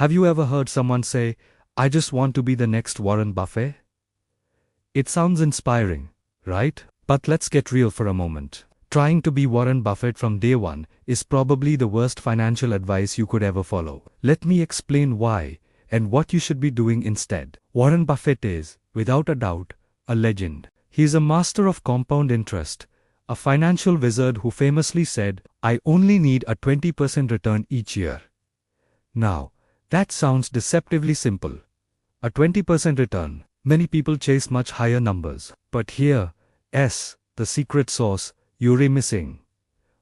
Have you ever heard someone say, "I just want to be the next Warren Buffett"? It sounds inspiring, right? But let's get real for a moment. Trying to be Warren Buffett from day one is probably the worst financial advice you could ever follow. Let me explain why and what you should be doing instead. Warren Buffett is, without a doubt, a legend. He is a master of compound interest, a financial wizard who famously said, "I only need a 20% return each year." Now, that sounds deceptively simple. A 20% return. Many people chase much higher numbers. But here, the secret sauce, you're missing.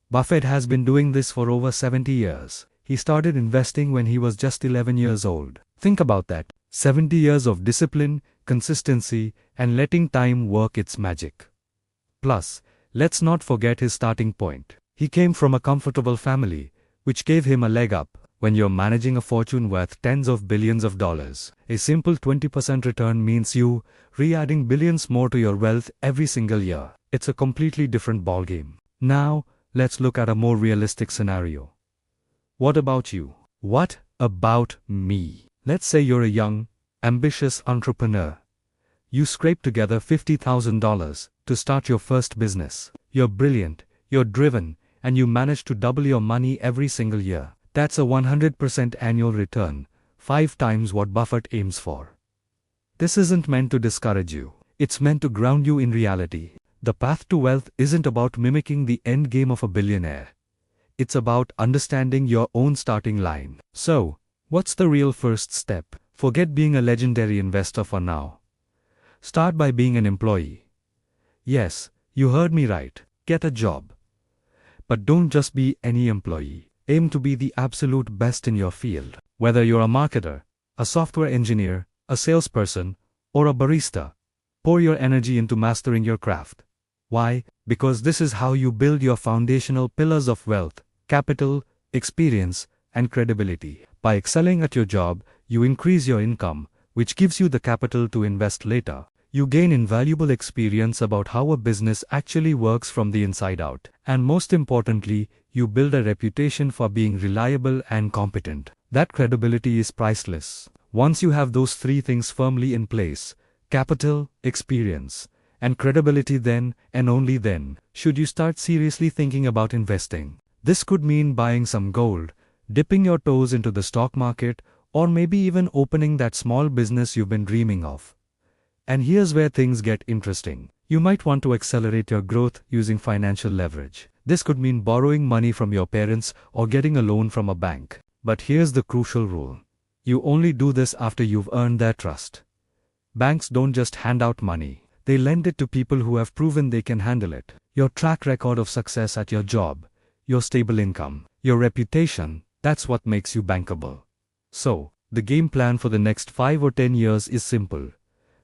Buffett has been doing this for over 70 years. He started investing when he was just 11 years old. Think about that. 70 years of discipline, consistency, and letting time work its magic. Plus, let's not forget his starting point. He came from a comfortable family, which gave him a leg up. When you're managing a fortune worth tens of billions of dollars, a simple 20% return means you re-adding billions more to your wealth every single year. It's a completely different ballgame. Now, let's look at a more realistic scenario. What about you? What about me? Let's say you're a young, ambitious entrepreneur. You scrape together $50,000 to start your first business. You're brilliant, you're driven, and you manage to double your money every single year. That's a 100% annual return, 5 times what Buffett aims for. This isn't meant to discourage you. It's meant to ground you in reality. The path to wealth isn't about mimicking the end game of a billionaire. It's about understanding your own starting line. So, what's the real first step? Forget being a legendary investor for now. Start by being an employee. Yes, you heard me right. Get a job. But don't just be any employee. Aim to be the absolute best in your field. Whether you're a marketer, a software engineer, a salesperson, or a barista, pour your energy into mastering your craft. Why? Because this is how you build your foundational pillars of wealth, capital, experience, and credibility. By excelling at your job, you increase your income, which gives you the capital to invest later. You gain invaluable experience about how a business actually works from the inside out. And most importantly, you build a reputation for being reliable and competent. That credibility is priceless. Once you have those 3 things firmly in place, capital, experience, and credibility, then, and only then, should you start seriously thinking about investing. This could mean buying some gold, dipping your toes into the stock market, or maybe even opening that small business you've been dreaming of. And here's where things get interesting. You might want to accelerate your growth using financial leverage. This could mean borrowing money from your parents or getting a loan from a bank. But here's the crucial rule. You only do this after you've earned their trust. Banks don't just hand out money. They lend it to people who have proven they can handle it. Your track record of success at your job, your stable income, your reputation, that's what makes you bankable. So, the game plan for the next 5 or 10 years is simple.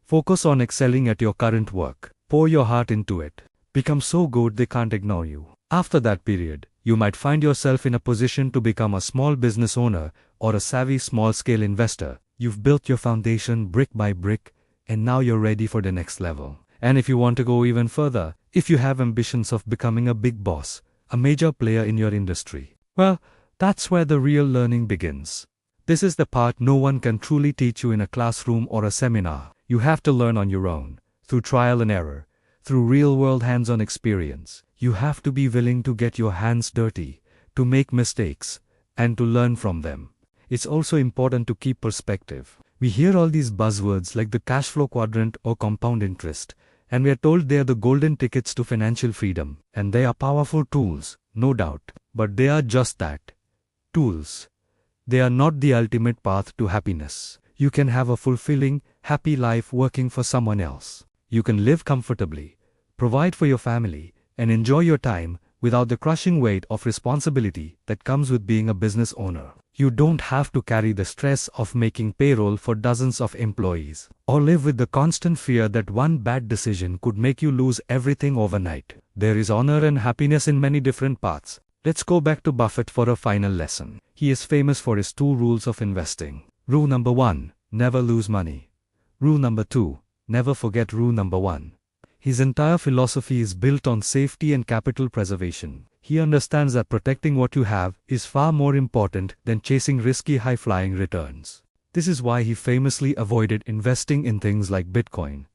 Focus on excelling at your current work. Pour your heart into it. Become so good they can't ignore you. After that period, you might find yourself in a position to become a small business owner or a savvy small-scale investor. You've built your foundation brick by brick, and now you're ready for the next level. And if you want to go even further, if you have ambitions of becoming a big boss, a major player in your industry, well, that's where the real learning begins. This is the part no one can truly teach you in a classroom or a seminar. You have to learn on your own, through trial and error, through real-world hands-on experience. You have to be willing to get your hands dirty, to make mistakes, and to learn from them. It's also important to keep perspective. We hear all these buzzwords like the cash flow quadrant or compound interest, and we are told they are the golden tickets to financial freedom. And they are powerful tools, no doubt. But they are just that. Tools. They are not the ultimate path to happiness. You can have a fulfilling, happy life working for someone else. You can live comfortably, provide for your family, and enjoy your time without the crushing weight of responsibility that comes with being a business owner. You don't have to carry the stress of making payroll for dozens of employees, or live with the constant fear that one bad decision could make you lose everything overnight. There is honor and happiness in many different paths. Let's go back to Buffett for a final lesson. He is famous for his 2 rules of investing. Rule number 1, never lose money. Rule number 2, never forget rule number 1. His entire philosophy is built on safety and capital preservation. He understands that protecting what you have is far more important than chasing risky high-flying returns. This is why he famously avoided investing in things like Bitcoin.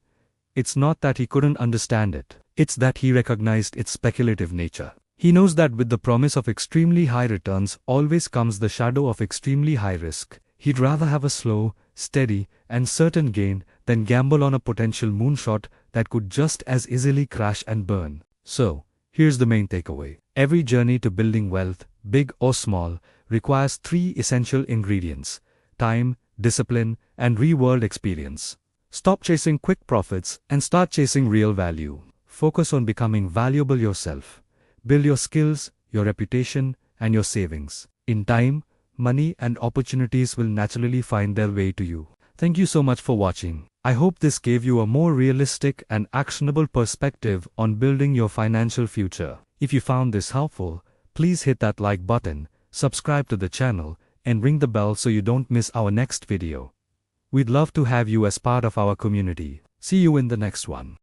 It's not that he couldn't understand it, it's that he recognized its speculative nature. He knows that with the promise of extremely high returns always comes the shadow of extremely high risk. He'd rather have a slow, steady, and certain gain than gamble on a potential moonshot that could just as easily crash and burn. So, here's the main takeaway. Every journey to building wealth, big or small, requires 3 essential ingredients: time, discipline, and real-world experience. Stop chasing quick profits and start chasing real value. Focus on becoming valuable yourself. Build your skills, your reputation, and your savings. In time, money and opportunities will naturally find their way to you. Thank you so much for watching. I hope this gave you a more realistic and actionable perspective on building your financial future. If you found this helpful, please hit that like button, subscribe to the channel, and ring the bell so you don't miss our next video. We'd love to have you as part of our community. See you in the next one.